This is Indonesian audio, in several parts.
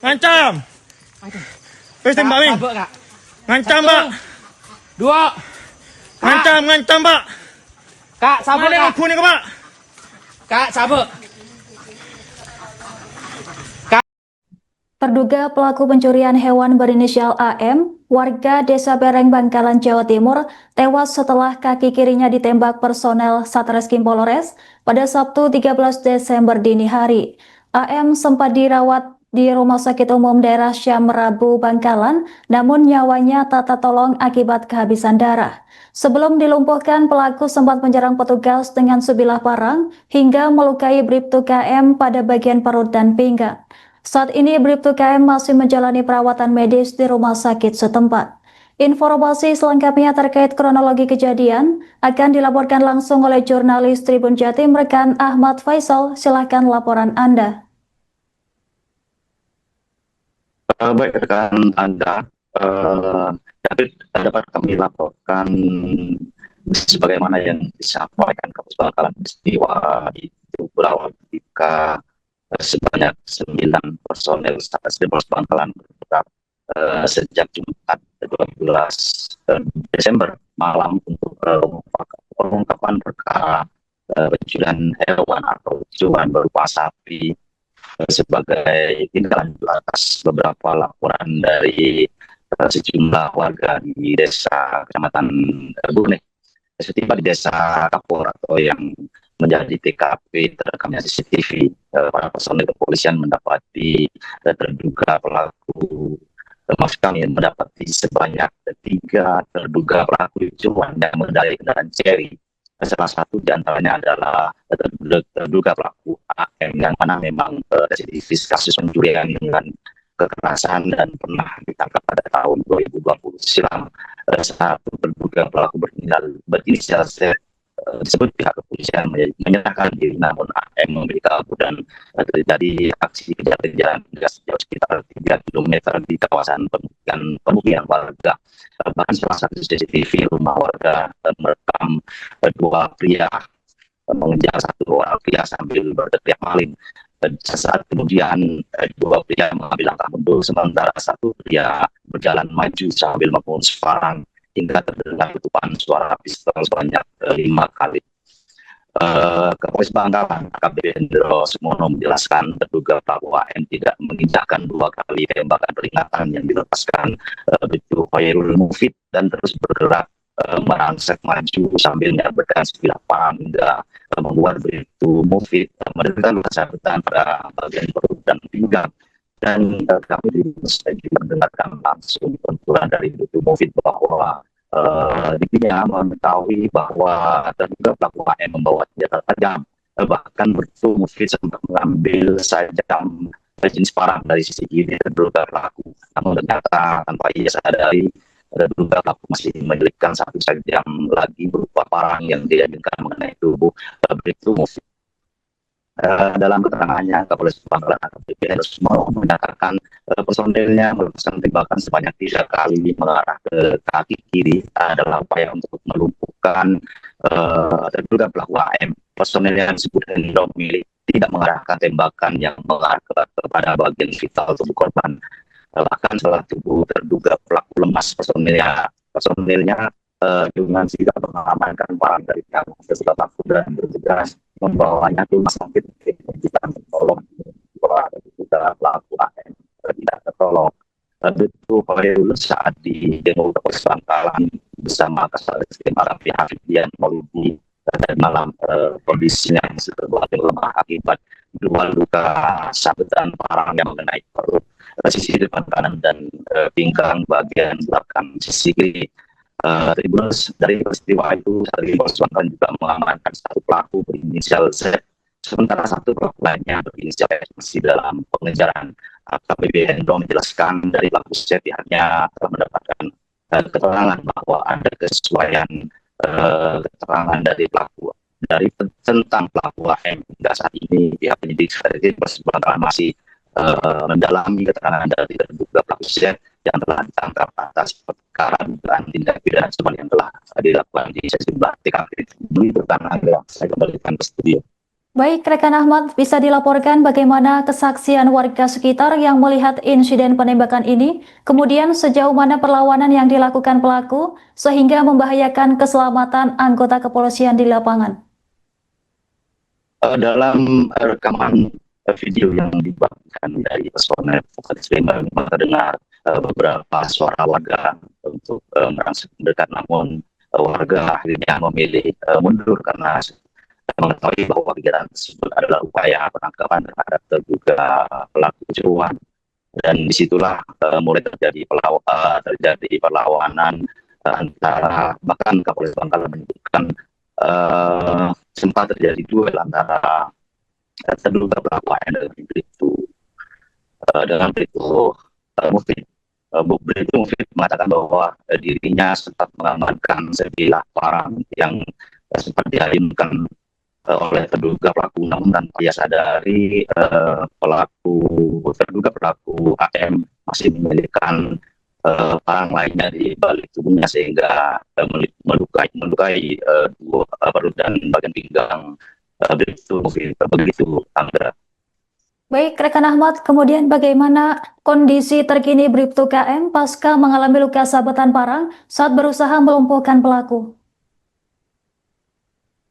Ngancam. Wes tembak Ming. Sabuk, Kak. Ngancam, Satu, Pak. dua. Kak, Ngancam, Pak. Kak, sabuk, Mana Kak. aku nih, Pak? Kak, sabuk. Terduga pelaku pencurian hewan berinisial AM, warga Desa Bereng, Bangkalan, Jawa Timur, tewas setelah kaki kirinya ditembak personel Satreskrim Polres pada Sabtu 13 Desember dini hari. AM sempat dirawat di Rumah Sakit Umum Daerah Syam Rabu, Bangkalan, namun nyawanya tak tertolong akibat kehabisan darah. Sebelum dilumpuhkan, pelaku sempat menyerang petugas dengan sebilah parang hingga melukai Bribtu KM pada bagian perut dan pinggang. Saat ini Bribtu KM masih menjalani perawatan medis di rumah sakit setempat. Informasi selengkapnya terkait kronologi kejadian akan dilaporkan langsung oleh jurnalis Tribun Jatim rekan Ahmad Faisal. Silakan laporan Anda. Baik rekan Anda, dapat kami laporkan sebagaimana yang disampaikan Kapolres Bangkalan. Peristiwa itu berawal ketika sebanyak 9 personel Satreskrim Polres Bangkalan bergerak sejak Jumat 12 Desember malam untuk pengungkapan perkara pencurian hewan atau curian berupa sapi sebagai tindak lanjut atas beberapa laporan dari sejumlah warga di desa Kecamatan Bune. Setiba di desa Kapor atau yang menjadi TKP terekamnya CCTV, para personel kepolisian mendapati terduga pelaku, maksud kami mendapati sebanyak 3 terduga pelaku curian yang mengendarai kendaraan Cherry. Salah satu diantaranya adalah terduga pelaku AM yang mana memang residivis kasus pencurian dengan kekerasan dan pernah ditangkap pada tahun 2020 silam. Satu terduga pelaku berinisial Z disebut pihak kepolisian menyerahkan diri, namun AM memilih kabur dan terjadi aksi kejar-kejaran hingga sejauh sekitar 3 km di kawasan pemukiman warga. Bahkan salah satu CCTV rumah warga merekam 2 pria mengejar 1 orang pria sambil berteriak maling. Sesaat kemudian 2 pria mengambil langkah mundur, sementara 1 pria berjalan maju sambil menghunus parang hingga terdengar letupan suara pistol sebanyak 5 kali. Kapolres Bangkalan AKBP Hendro Sumono menjelaskan terduga pelaku AM tidak menginjakkan 2 kali tembakan peringatan yang dilepaskan Bribtu Khairul Mufid dan terus bergerak merangsek maju sambil menyabetkan sebilah parang hingga membuat Bribtu Mufid menderita luka sabetan pada bagian perut dan pinggang. Dan kami juga mendengarkan langsung penuturan dari Bribtu Mufid bahwa dirinya mengetahui bahwa terduga pelaku AM membawa senjata tajam. Bahkan Bribtu Mufid sempat mengambil sajam jenis parang dari sisi kiri terduga pelaku. Namun ternyata tanpa ia sadari, terduga pelaku masih menyelipkan 1 sajam lagi berupa parang yang diaminkan mengenai tubuh Bribtu Mufid. Dalam keterangannya, Kapolres Bangkalan AKBP Hendro Sumono menyatakan personelnya melepaskan tembakan sebanyak 3 kali mengarah ke kaki kiri adalah upaya untuk melumpuhkan terduga pelaku AM. Personel yang disebut Hendro milik tidak mengarahkan tembakan yang mengarah kepada bagian vital tubuh korban. Bahkan setelah tubuh terduga pelaku lemas, personelnya dengan sigap mengamankan parang dari pihak sebelah pelaku dan bergegas membawanya ke rumah sakit kita tolong bahwa terduga pelaku AM tidak tertolong. Itu Khairul saat di demo Polres Bangkalan bersama Kasatgas Arafi Hafidyan Maulidi dan malam kondisinya berlaku lemah akibat 2 luka sabetan parang yang mengenai perut sisi depan kanan dan pinggang bagian belakang sisi kiri. Tribunus dari peristiwa itu, Satreskrim Polres Bangkalan juga mengamankan 1 pelaku berinisial Z, sementara 1 pelaku lainnya berinisial S masih dalam pengejaran. AKBP Hendro menjelaskan dari pelaku Z pihaknya telah mendapatkan keterangan bahwa ada kesesuaian keterangan dari pelaku tentang pelaku AM. Hingga saat ini pihak penyidik Satreskrim Polres Bangkalan masih mendalami keterangan dari terduga pelaku Z yang telah ditangkap atas perkara dugaan tindak pidana yang telah dilakukan di sejumlah TKP. Ini bertanah saya kembalikan ke studio. Baik, rekan Ahmad, bisa dilaporkan bagaimana kesaksian warga sekitar yang melihat insiden penembakan ini, kemudian sejauh mana perlawanan yang dilakukan pelaku sehingga membahayakan keselamatan anggota kepolisian di lapangan. Dalam rekaman video yang dibagikan dari personel Polres Lembang terdengar beberapa suara warga untuk merangsek mendekat, namun warga akhirnya memilih mundur karena mengetahui bahwa kegiatan tersebut adalah upaya penangkapan terhadap terduga pelaku kerusuhan, dan disitulah mulai terjadi perlawanan antara, bahkan Kapolres Bangkalan menyebutkan sempat terjadi duel antara terduga pelaku AN dengan Bribtu. Dengan Bribtu Mufid mengatakan bahwa dirinya sempat mengamankan sebilah parang yang sempat diayunkan oleh terduga pelaku, namun tanpa ia sadari terduga pelaku AM masih menyelipkan parang lainnya di balik tubuhnya sehingga melukai perut dan bagian pinggang Bribtu Mufid. Begitu, Angga. Baik, rekan Ahmad, kemudian bagaimana kondisi terkini Bribtu KM pasca mengalami luka sabetan parang saat berusaha melumpuhkan pelaku?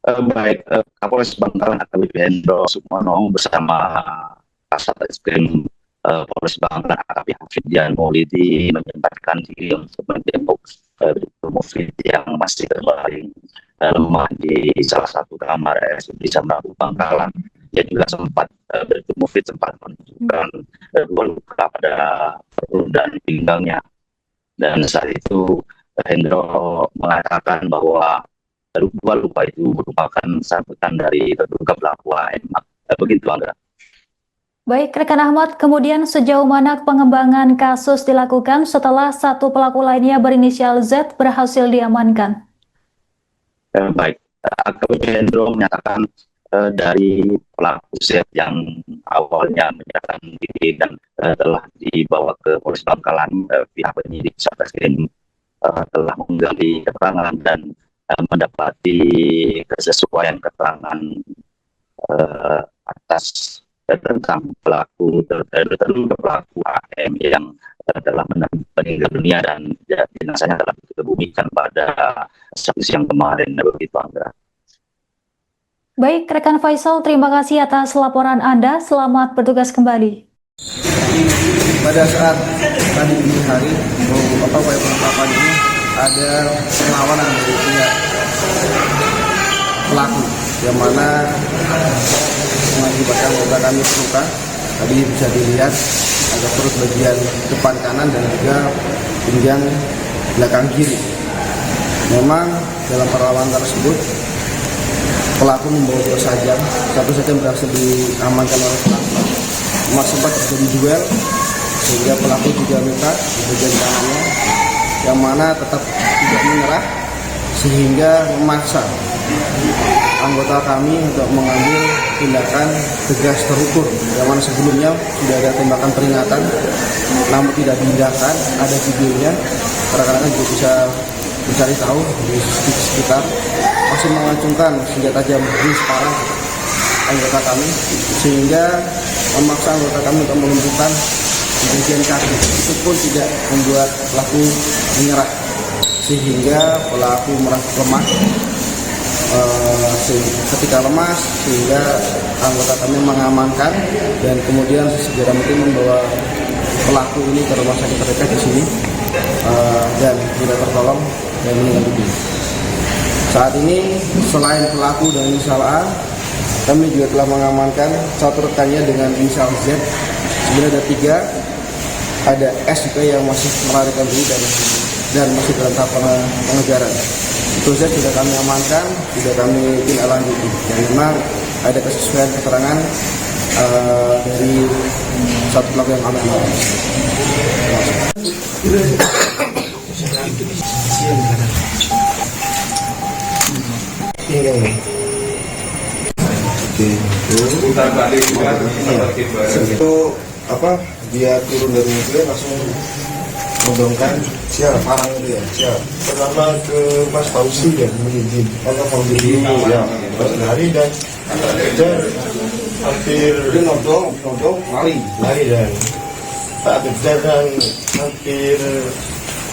Baik, Kapolres Bangkalan AKBP Hendro Sukmono bersama Kasat Reskrim Polres Bangkalan AKP Hafidyan Maulidi menyempatkan diri untuk menjemput Bribtu Mufid yang masih terbaring lemah di salah satu kamar RSUD Samraku Bangkalan. Dia juga sempat Bribtu Mufid sempat menunjukkan dua luka pada perut dan pinggangnya, dan saat itu Hendro mengatakan bahwa dua luka itu merupakan sabetan dari terduga pelaku AM. Begitu, Angga. Baik, rekan Ahmad, kemudian sejauh mana pengembangan kasus dilakukan setelah satu pelaku lainnya berinisial Z berhasil diamankan? Baik, AKBP Hendro menyatakan dari pelaku Z yang awalnya menyerahkan diri dan telah dibawa ke Polres Bangkalan, pihak penyidik Satreskrim telah menggali keterangan dan mendapati kesesuaian keterangan atas tentang terduga pelaku AM yang telah meninggal dunia dan jenazahnya telah dikebumikan pada Sabtu siang kemarin. Begitu, Angga. Baik, rekan Faisal, terima kasih atas laporan Anda. Selamat bertugas kembali. Pada saat tadi dini hari, upaya penangkapan ini ada perlawanan dari pihak pelaku, yang mana mengakibatkan anggota kami terluka. Tadi bisa dilihat ada perut bagian depan kanan dan juga pinggang belakang kiri. Memang dalam perlawanan tersebut pelaku membawa dua sajam, satu sajam berhasil diamankan oleh pelaku. Memang sempat terjadi duel sehingga pelaku juga luka di bagian kanannya, yang mana tetap tidak menyerah sehingga memaksa anggota kami untuk mengambil tindakan tegas terukur, yang mana sebelumnya sudah ada tembakan peringatan namun tidak diindahkan. Ada videonya, rekan-rekan juga bisa mencari tahu di sekitar, masih mengacungkan senjata tajam di parang anggota kami sehingga memaksa anggota kami untuk melumpuhkan di bagian kaki. Itu pun tidak membuat pelaku menyerah sehingga pelaku merasa lemah. Ketika lemas sehingga anggota kami mengamankan dan kemudian segera mungkin membawa pelaku ini ke rumah sakit terdekat di sini dan tidak tertolong dan meninggal dunia. Saat ini selain pelaku dan inisial A, kami juga telah mengamankan satu rekannya dengan inisial Z. Sebenarnya ada 3, ada S juga yang masih melarikan diri dan masih dalam tahap pengejaran. Itu saja sudah kami amankan, sudah kami tindak lanjuti, dan memang ada kesesuaian keterangan dari satu pelaku yang kami amankan. Itu apa? Dia turun dari mobil langsung mendongkan parang itu ya. Siap. Pertama ke Mas Fauzi ya, Muhyiddin. Fauzi ya. pas lari dan kejar hampir Dia nodong lari. dan tak kejar dan hampir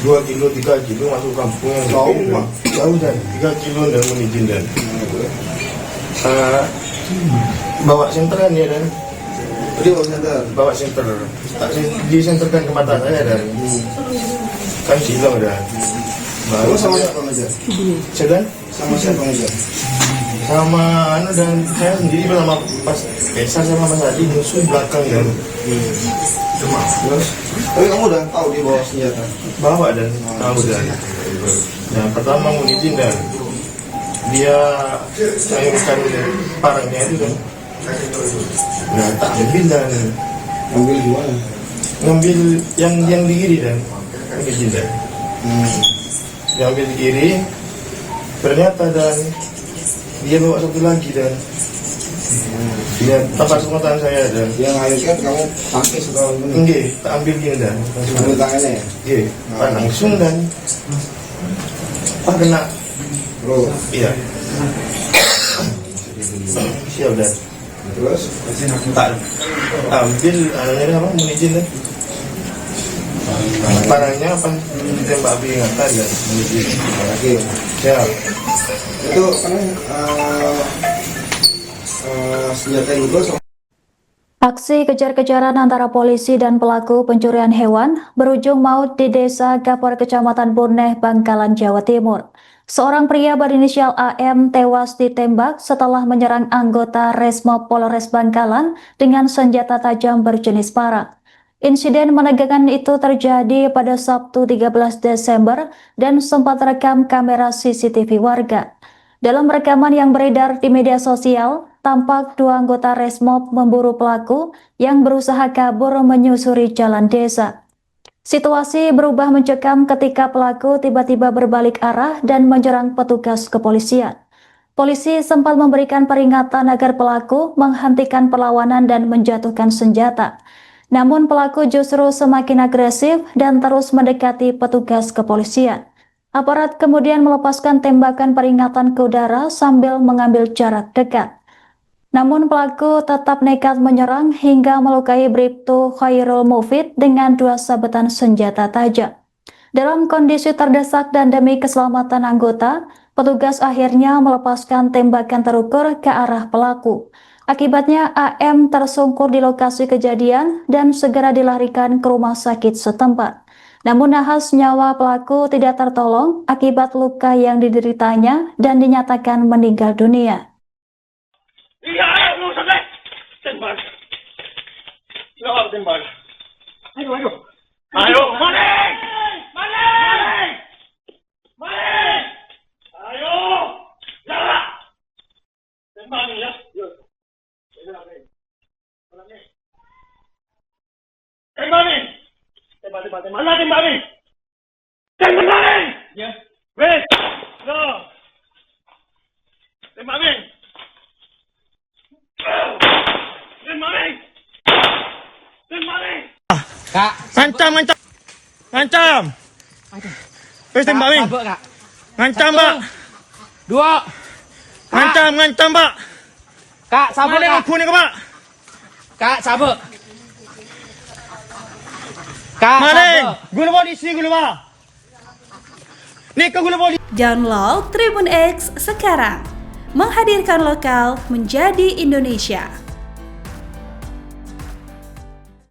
2 kilo 3 kilo masuk kampung yang Jauh, gede, Pak. jauh dan 3 kilo dan menizin dan bawa senteran ya dan Dia bawa center. bawa senter tak disenterkan ke mata saya dan kan silau dan baru Terus sama saya siapa aja? sedang Sama siapa aja? sama anu dan saya sendiri bersama pas Kaisar sama Mas Adi musuh belakang dan Terus? Tapi kamu udah tahu dia bawa senjata. bawa dan tahu dan yang pertama menizin dan dia sayurkan parangnya itu kan nah tak ambil dan Ambil gimana? ngambil yang di kiri dan menizin dan diambil di kiri ternyata dan dia bawa satu lagi dan dia tempat semua tangan saya dan Yang ngayukan kamu tangkis atau gimana? enggak tak ambil dia dan Ambil tangannya ya? iya langsung dan kena Bro. iya siap dan Terus? tak ambil anunya apa menizin dan parangnya apa ditembak api ingatan dan menizin Oke. siap Itu kan senjata yang itu sama Aksi kejar-kejaran antara polisi dan pelaku pencurian hewan berujung maut di Desa Gapor, Kecamatan Burneh, Bangkalan, Jawa Timur. Seorang pria berinisial AM tewas ditembak setelah menyerang anggota Resmob Polres Bangkalan dengan senjata tajam berjenis parang. Insiden menegangkan itu terjadi pada Sabtu 13 Desember dan sempat rekam kamera CCTV warga. Dalam rekaman yang beredar di media sosial, tampak dua anggota Resmob memburu pelaku yang berusaha kabur menyusuri jalan desa. Situasi berubah mencekam ketika pelaku tiba-tiba berbalik arah dan menyerang petugas kepolisian. Polisi sempat memberikan peringatan agar pelaku menghentikan perlawanan dan menjatuhkan senjata. Namun pelaku justru semakin agresif dan terus mendekati petugas kepolisian. Aparat kemudian melepaskan tembakan peringatan ke udara sambil mengambil jarak dekat. Namun pelaku tetap nekat menyerang hingga melukai Bribtu Khairul Mufid dengan 2 sabetan senjata tajam. Dalam kondisi terdesak dan demi keselamatan anggota, petugas akhirnya melepaskan tembakan terukur ke arah pelaku. Akibatnya AM tersungkur di lokasi kejadian dan segera dilarikan ke rumah sakit setempat. Namun nahas nyawa pelaku tidak tertolong akibat luka yang dideritanya dan dinyatakan meninggal dunia. Iya, lu sampai tembak. Lo tembak. Ayo. Ayo, maling! Maling! Maling! Ayo! Jalan! Tembak ni ya. Tembak ni! Tembak ni! Mana tembak ni? Tembak ni! Ya. Wes! Lo! Tembak ni! Kak, Ngancam. Wes tembak ni. sabuk kak. Ngancam, Satu, Pak. 2. Ngancam, Pak. Kak, sabuk Mana kak. aku ni ke, Pak? Kak, sabuk. Kak, Maling. sabuk. Gula bodi sini gula, Pak. Ni ke gula bodi. Download Tribun X sekarang. Menghadirkan lokal menjadi Indonesia.